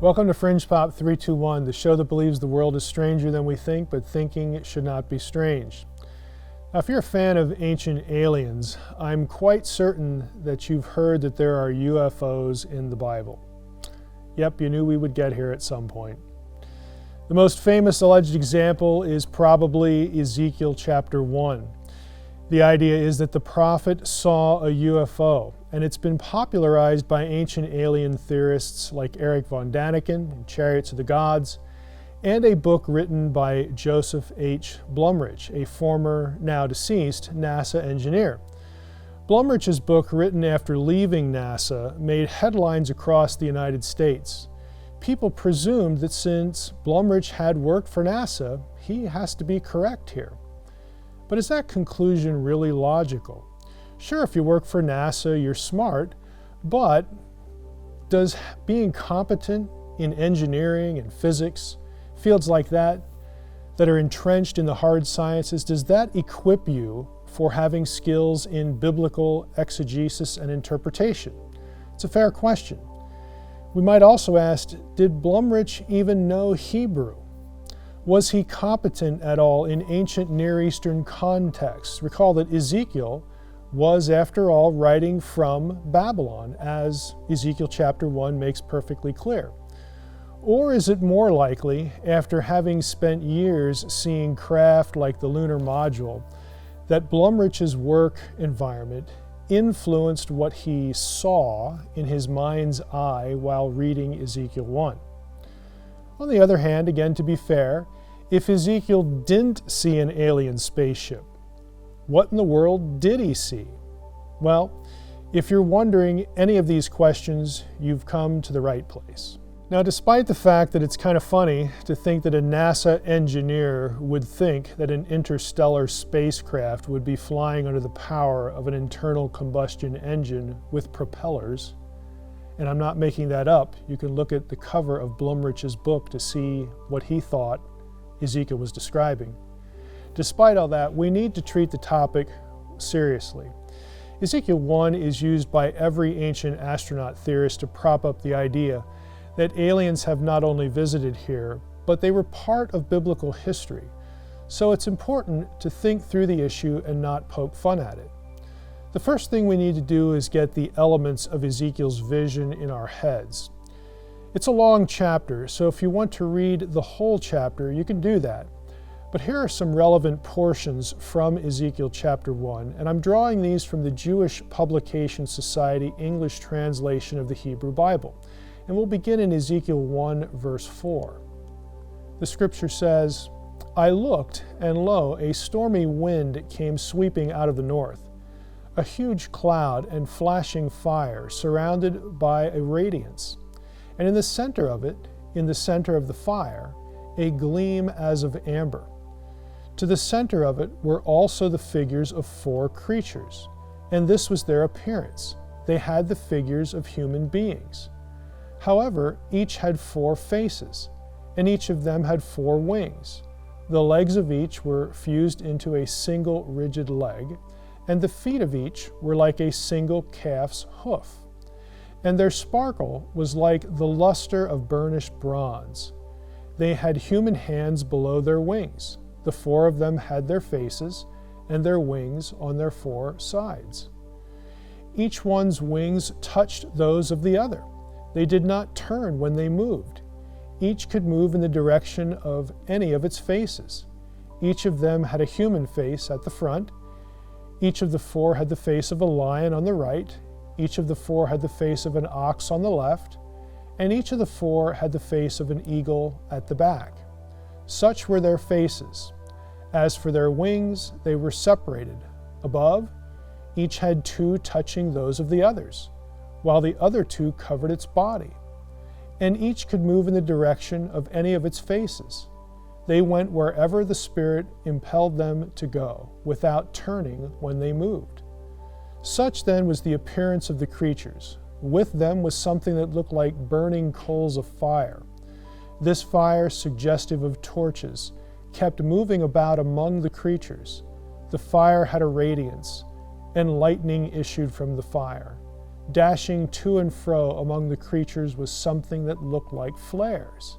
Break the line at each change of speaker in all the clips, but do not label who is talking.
Welcome to Fringe Pop 321, the show that believes the world is stranger than we think, but thinking it should not be strange. Now, if you're a fan of ancient aliens, I'm quite certain that you've heard that there are UFOs in the Bible. Yep, you knew we would get here at some point. The most famous alleged example is probably Ezekiel Chapter 1. The idea is that the prophet saw a UFO, and it's been popularized by ancient alien theorists like Erich von Däniken in Chariots of the Gods, and a book written by Joseph H. Blumrich, a former, now deceased, NASA engineer. Blumrich's book, written after leaving NASA, made headlines across the United States. People presumed that since Blumrich had worked for NASA, he has to be correct here. But is that conclusion really logical? Sure, if you work for NASA, you're smart, but does being competent in engineering and physics, fields like that are entrenched in the hard sciences, does that equip you for having skills in biblical exegesis and interpretation? It's a fair question. We might also ask, did Blumrich even know Hebrew? Was he competent at all in ancient Near Eastern contexts? Recall that Ezekiel was, after all, writing from Babylon, as Ezekiel Chapter 1 makes perfectly clear. Or is it more likely, after having spent years seeing craft like the lunar module, that Blumrich's work environment influenced what he saw in his mind's eye while reading Ezekiel 1? On the other hand, again, to be fair, if Ezekiel didn't see an alien spaceship, what in the world did he see? Well, if you're wondering any of these questions, you've come to the right place. Now, despite the fact that it's kind of funny to think that a NASA engineer would think that an interstellar spacecraft would be flying under the power of an internal combustion engine with propellers, and I'm not making that up, you can look at the cover of Blumrich's book to see what he thought Ezekiel was describing. Despite all that, we need to treat the topic seriously. Ezekiel 1 is used by every ancient astronaut theorist to prop up the idea that aliens have not only visited here, but they were part of biblical history. So it's important to think through the issue and not poke fun at it. The first thing we need to do is get the elements of Ezekiel's vision in our heads. It's a long chapter, so if you want to read the whole chapter, you can do that. But here are some relevant portions from Ezekiel chapter 1, and I'm drawing these from the Jewish Publication Society English translation of the Hebrew Bible. And we'll begin in Ezekiel 1, verse 4. The scripture says, "I looked, and lo, a stormy wind came sweeping out of the north. A huge cloud and flashing fire surrounded by a radiance, and in the center of it, in the center of the fire, a gleam as of amber. To the center of it were also the figures of 4 creatures, and this was their appearance. They had the figures of human beings. However, each had 4 faces, and each of them had 4 wings. The legs of each were fused into a single rigid leg, and the feet of each were like a single calf's hoof. And their sparkle was like the luster of burnished bronze. They had human hands below their wings. The 4 of them had their faces, and their wings on their 4 sides. Each one's wings touched those of the other. They did not turn when they moved. Each could move in the direction of any of its faces. Each of them had a human face at the front. Each of the 4 had the face of a lion on the right. Each of the 4 had the face of an ox on the left. And each of the 4 had the face of an eagle at the back. Such were their faces. As for their wings, they were separated. Above, each had 2 touching those of the others, while the other 2 covered its body. And each could move in the direction of any of its faces. They went wherever the Spirit impelled them to go, without turning when they moved. Such then was the appearance of the creatures. With them was something that looked like burning coals of fire. This fire, suggestive of torches, kept moving about among the creatures. The fire had a radiance, and lightning issued from the fire. Dashing to and fro among the creatures was something that looked like flares.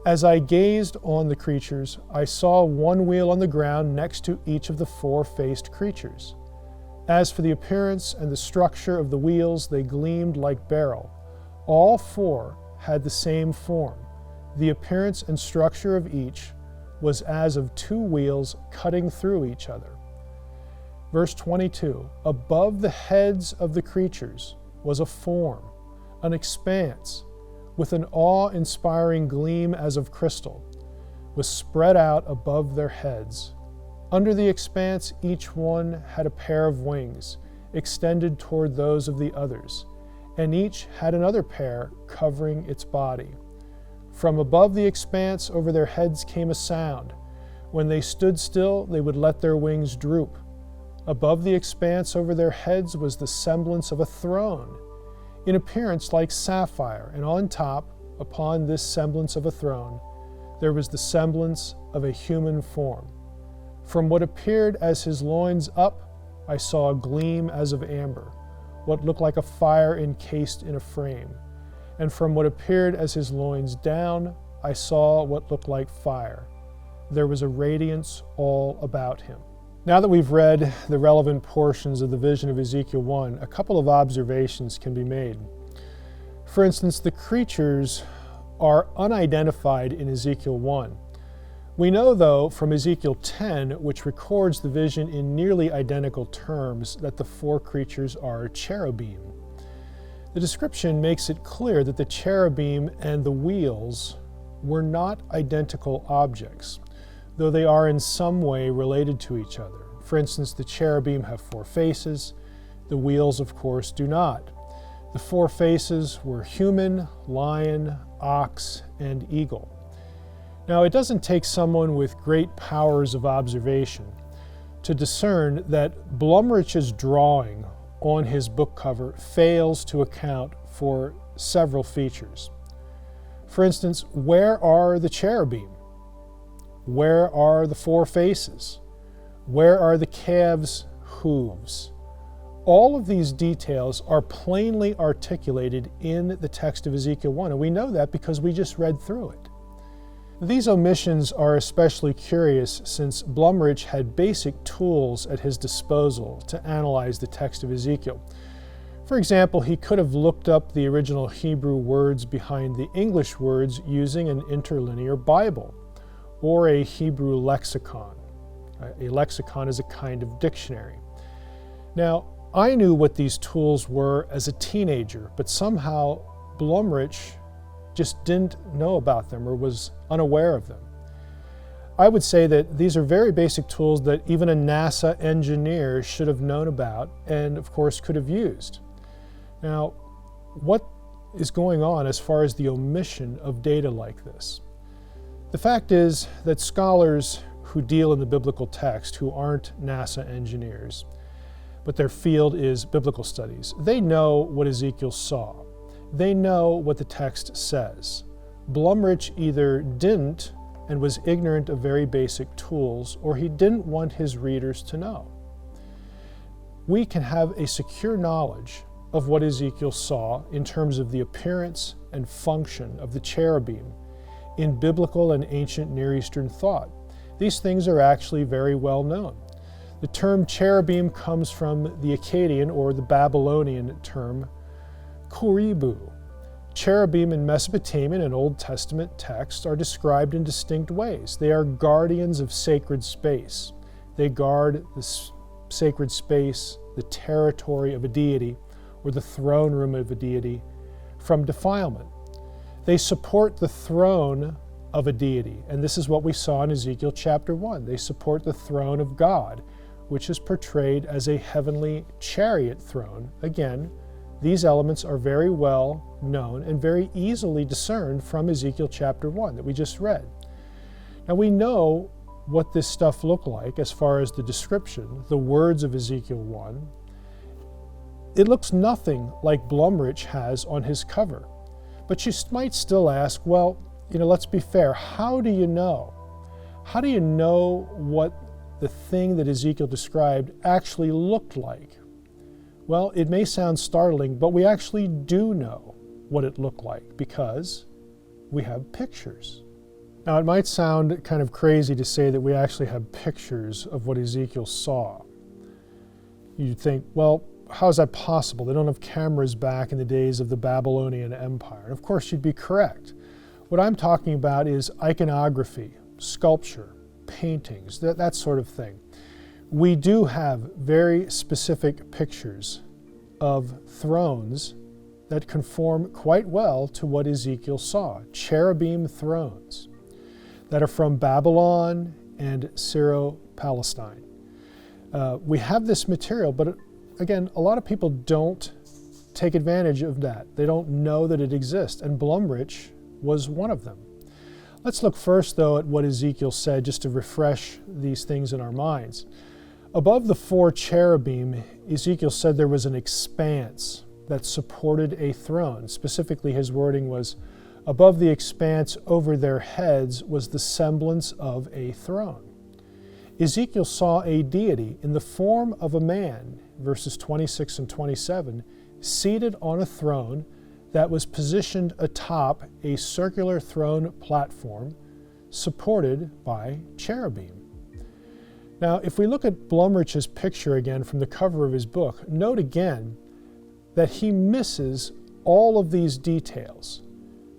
As I gazed on the creatures, I saw one wheel on the ground next to each of the four-faced creatures. As for the appearance and the structure of the wheels, they gleamed like beryl. All four had the same form. The appearance and structure of each was as of two wheels cutting through each other. Verse 22, above the heads of the creatures was a form, an expanse, with an awe-inspiring gleam as of crystal, was spread out above their heads. Under the expanse, each one had a pair of wings, extended toward those of the others, and each had another pair covering its body. From above the expanse over their heads came a sound. When they stood still, they would let their wings droop. Above the expanse over their heads was the semblance of a throne, in appearance like sapphire, and on top, upon this semblance of a throne, there was the semblance of a human form. From what appeared as his loins up, I saw a gleam as of amber, what looked like a fire encased in a frame. And from what appeared as his loins down, I saw what looked like fire. There was a radiance all about him. Now that we've read the relevant portions of the vision of Ezekiel 1, a couple of observations can be made. For instance, the creatures are unidentified in Ezekiel 1. We know, though, from Ezekiel 10, which records the vision in nearly identical terms, that the four creatures are cherubim. The description makes it clear that the cherubim and the wheels were not identical objects, though they are in some way related to each other. For instance, the cherubim have four faces. The wheels, of course, do not. The four faces were human, lion, ox, and eagle. Now, it doesn't take someone with great powers of observation to discern that Blumrich's drawing on his book cover fails to account for several features. For instance, where are the cherubim? Where are the four faces? Where are the calves' hooves? All of these details are plainly articulated in the text of Ezekiel 1, and we know that because we just read through it. These omissions are especially curious since Blumrich had basic tools at his disposal to analyze the text of Ezekiel. For example, he could have looked up the original Hebrew words behind the English words using an interlinear Bible or a Hebrew lexicon. A lexicon is a kind of dictionary. Now, I knew what these tools were as a teenager, but somehow Blumrich just didn't know about them or was unaware of them. I would say that these are very basic tools that even a NASA engineer should have known about and, of course, could have used. Now, what is going on as far as the omission of data like this? The fact is that scholars who deal in the biblical text, who aren't NASA engineers, but their field is biblical studies, they know what Ezekiel saw. They know what the text says. Blumrich either didn't and was ignorant of very basic tools, or he didn't want his readers to know. We can have a secure knowledge of what Ezekiel saw in terms of the appearance and function of the cherubim in biblical and ancient Near Eastern thought. These things are actually very well known. The term cherubim comes from the Akkadian or the Babylonian term kuribu. Cherubim in Mesopotamian and Old Testament texts are described in distinct ways. They are guardians of sacred space. They guard the sacred space, the territory of a deity, or the throne room of a deity, from defilement. They support the throne of a deity, and this is what we saw in Ezekiel chapter 1. They support the throne of God, which is portrayed as a heavenly chariot throne. Again, these elements are very well known and very easily discerned from Ezekiel chapter 1 that we just read. Now we know what this stuff looked like as far as the description, the words of Ezekiel 1. It looks nothing like Blumrich has on his cover. But you might still ask, well, let's be fair. How do you know? How do you know what the thing that Ezekiel described actually looked like? Well, it may sound startling, but we actually do know what it looked like because we have pictures. Now, it might sound kind of crazy to say that we actually have pictures of what Ezekiel saw. You'd think, well, how is that possible? They don't have cameras back in the days of the Babylonian Empire. And of course, you'd be correct. What I'm talking about is iconography, sculpture, paintings, that sort of thing. We do have very specific pictures of thrones that conform quite well to what Ezekiel saw, cherubim thrones that are from Babylon and Syro-Palestine. We have this material, but again, a lot of people don't take advantage of that. They don't know that it exists, and Blumrich was one of them. Let's look first, though, at what Ezekiel said, just to refresh these things in our minds. Above the 4 cherubim, Ezekiel said there was an expanse that supported a throne. Specifically, his wording was, above the expanse over their heads was the semblance of a throne. Ezekiel saw a deity in the form of a man, verses 26 and 27, seated on a throne that was positioned atop a circular throne platform supported by cherubim. Now, if we look at Blumrich's picture again from the cover of his book, note again that he misses all of these details.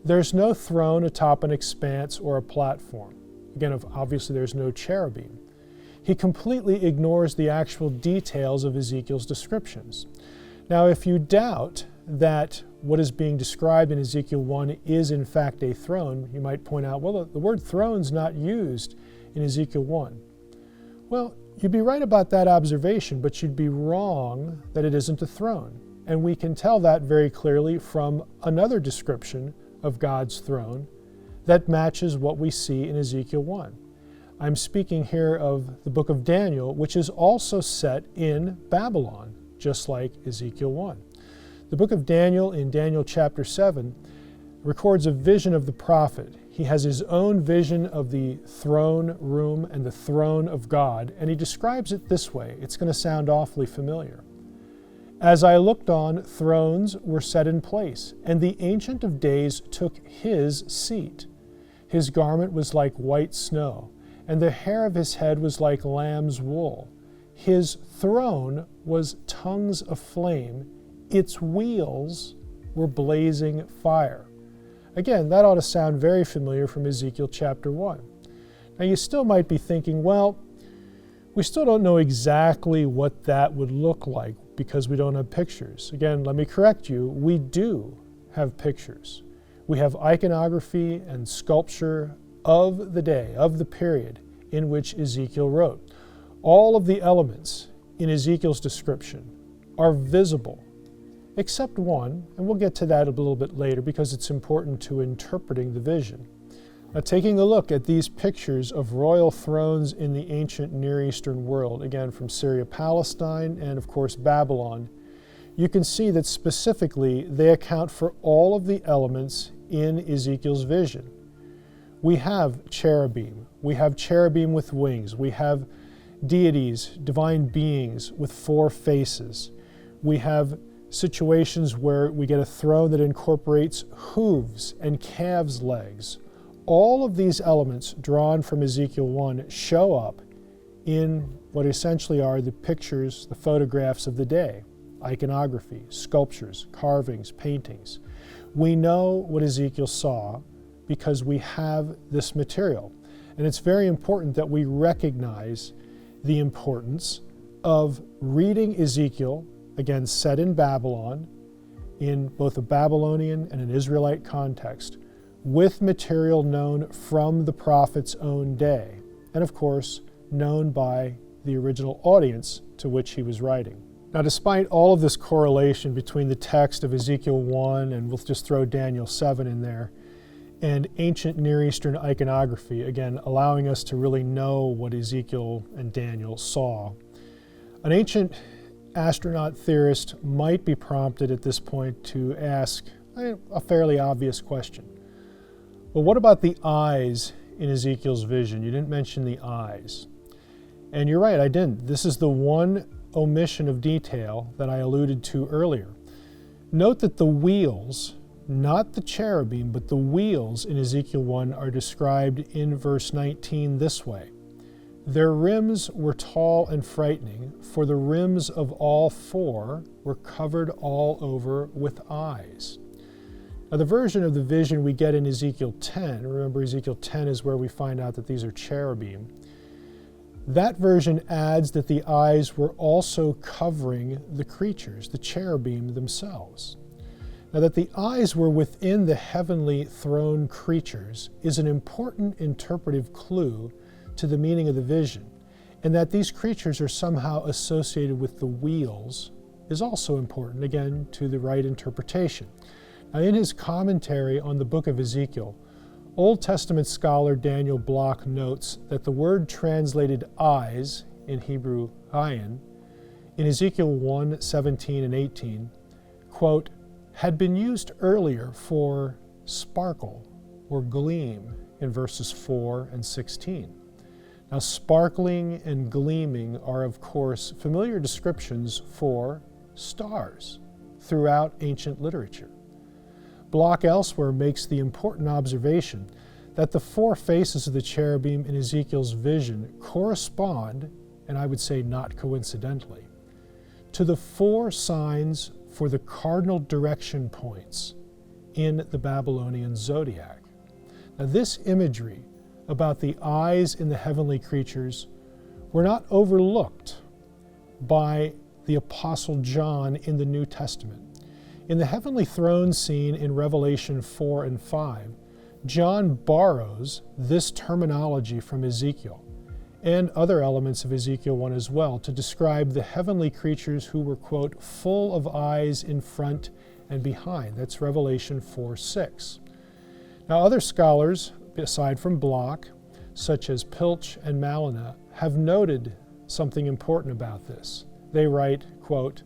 There's no throne atop an expanse or a platform. Again, obviously there's no cherubim. He completely ignores the actual details of Ezekiel's descriptions. Now, if you doubt that what is being described in Ezekiel 1 is in fact a throne, you might point out, well, the word throne's not used in Ezekiel 1. Well, you'd be right about that observation, but you'd be wrong that it isn't a throne. And we can tell that very clearly from another description of God's throne that matches what we see in Ezekiel 1. I'm speaking here of the book of Daniel, which is also set in Babylon, just like Ezekiel 1. The book of Daniel, in Daniel chapter 7, records a vision of the prophet. He has his own vision of the throne room and the throne of God, and he describes it this way. It's going to sound awfully familiar. As I looked on, thrones were set in place, and the Ancient of Days took his seat. His garment was like white snow, and the hair of his head was like lamb's wool. His throne was tongues of flame. Its wheels were blazing fire. Again, that ought to sound very familiar from Ezekiel chapter 1. Now, you still might be thinking, well, we still don't know exactly what that would look like because we don't have pictures. Again, let me correct you. We do have pictures. We have iconography and sculpture of the day, of the period in which Ezekiel wrote. All of the elements in Ezekiel's description are visible, except one, and we'll get to that a little bit later because it's important to interpreting the vision. Now, taking a look at these pictures of royal thrones in the ancient Near Eastern world, again from Syria, Palestine, and of course Babylon, you can see that specifically they account for all of the elements in Ezekiel's vision. We have cherubim with wings, we have deities, divine beings with 4 faces. We have situations where we get a throne that incorporates hooves and calves' legs. All of these elements drawn from Ezekiel 1 show up in what essentially are the pictures, the photographs of the day, iconography, sculptures, carvings, paintings. We know what Ezekiel saw because we have this material. And it's very important that we recognize the importance of reading Ezekiel, again set in Babylon, in both a Babylonian and an Israelite context, with material known from the prophet's own day, and of course, known by the original audience to which he was writing. Now, despite all of this correlation between the text of Ezekiel 1, and we'll just throw Daniel 7 in there, and ancient Near Eastern iconography, again, allowing us to really know what Ezekiel and Daniel saw, an ancient astronaut theorist might be prompted at this point to ask a fairly obvious question. Well, what about the eyes in Ezekiel's vision? You didn't mention the eyes. And you're right, I didn't. This is the one omission of detail that I alluded to earlier. Note that the wheels, not the cherubim, but the wheels in Ezekiel 1 are described in verse 19 this way. Their rims were tall and frightening, for the rims of all four were covered all over with eyes. Now, the version of the vision we get in Ezekiel 10, remember Ezekiel 10 is where we find out that these are cherubim. That version adds that the eyes were also covering the creatures, the cherubim themselves. Now, that the eyes were within the heavenly throne creatures is an important interpretive clue to the meaning of the vision, and that these creatures are somehow associated with the wheels is also important, again, to the right interpretation. Now, in his commentary on the book of Ezekiel, Old Testament scholar Daniel Block notes that the word translated eyes, in Hebrew ayin, in Ezekiel 1, 17 and 18, quote, had been used earlier for sparkle or gleam in verses 4 and 16. Now, sparkling and gleaming are, of course, familiar descriptions for stars throughout ancient literature. Block elsewhere makes the important observation that the four faces of the cherubim in Ezekiel's vision correspond, and I would say not coincidentally, to the four signs for the cardinal direction points in the Babylonian zodiac. Now, this imagery about the eyes in the heavenly creatures were not overlooked by the Apostle John in the New Testament. In the heavenly throne scene in Revelation 4 and 5, John borrows this terminology from Ezekiel and other elements of Ezekiel 1 as well to describe the heavenly creatures who were, quote, full of eyes in front and behind. That's Revelation 4:6. Now, other scholars, aside from Block, such as Pilch and Malina, have noted something important about this. They write, quote,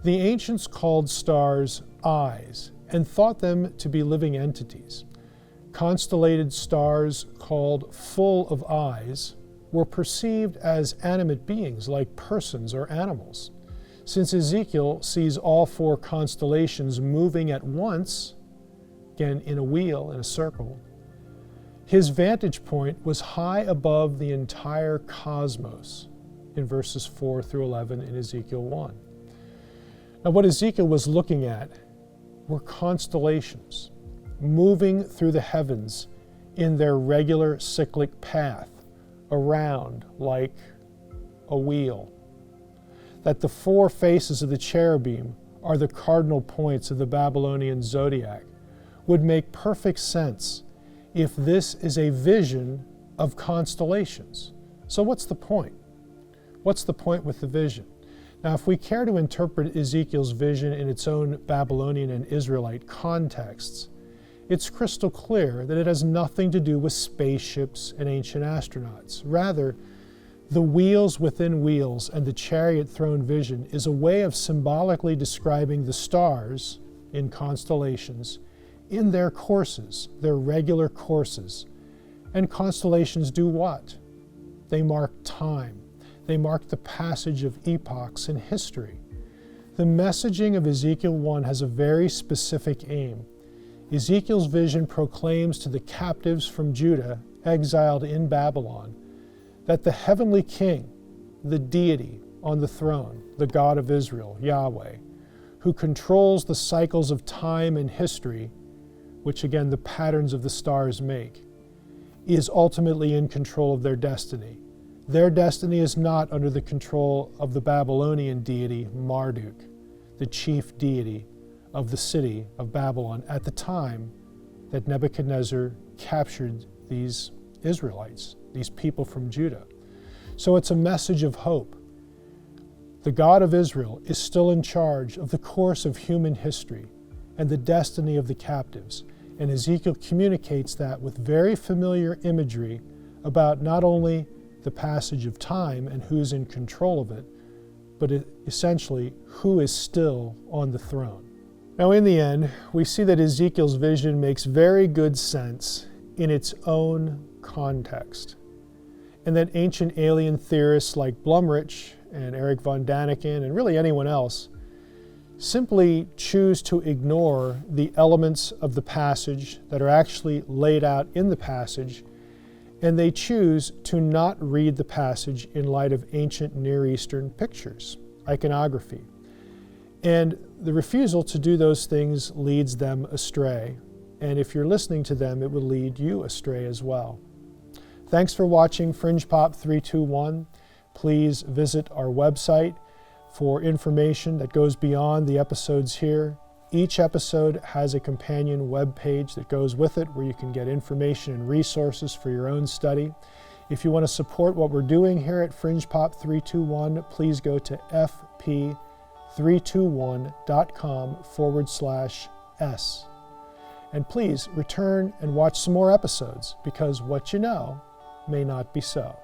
the ancients called stars eyes and thought them to be living entities. Constellated stars called full of eyes were perceived as animate beings like persons or animals. Since Ezekiel sees all four constellations moving at once, again in a wheel, in a circle, his vantage point was high above the entire cosmos in verses 4 through 11 in Ezekiel 1. Now, what Ezekiel was looking at were constellations moving through the heavens in their regular cyclic path around like a wheel. That the four faces of the cherubim are the cardinal points of the Babylonian zodiac would make perfect sense if this is a vision of constellations. So what's the point? What's the point with the vision? Now, if we care to interpret Ezekiel's vision in its own Babylonian and Israelite contexts, it's crystal clear that it has nothing to do with spaceships and ancient astronauts. Rather, the wheels within wheels and the chariot throne vision is a way of symbolically describing the stars in constellations in their courses, their regular courses. And constellations do what? They mark time. They mark the passage of epochs in history. The messaging of Ezekiel 1 has a very specific aim. Ezekiel's vision proclaims to the captives from Judah, exiled in Babylon, that the heavenly king, the deity on the throne, the God of Israel, Yahweh, who controls the cycles of time and history, which again the patterns of the stars make, is ultimately in control of their destiny. Their destiny is not under the control of the Babylonian deity Marduk, the chief deity of the city of Babylon at the time that Nebuchadnezzar captured these Israelites, these people from Judah. So it's a message of hope. The God of Israel is still in charge of the course of human history and the destiny of the captives. And Ezekiel communicates that with very familiar imagery about not only the passage of time and who's in control of it, but essentially who is still on the throne. Now, in the end, we see that Ezekiel's vision makes very good sense in its own context, and that ancient alien theorists like Blumrich and Eric von Daniken and really anyone else simply choose to ignore the elements of the passage that are actually laid out in the passage, and they choose to not read the passage in light of ancient Near Eastern pictures, iconography. And the refusal to do those things leads them astray. And if you're listening to them, it will lead you astray as well. Thanks for watching Fringe Pop 321. Please visit our website for information that goes beyond the episodes here. Each episode has a companion web page that goes with it where you can get information and resources for your own study. If you want to support what we're doing here at Fringe Pop 321, please go to fp321.com/s. And please return and watch some more episodes, because what you know may not be so.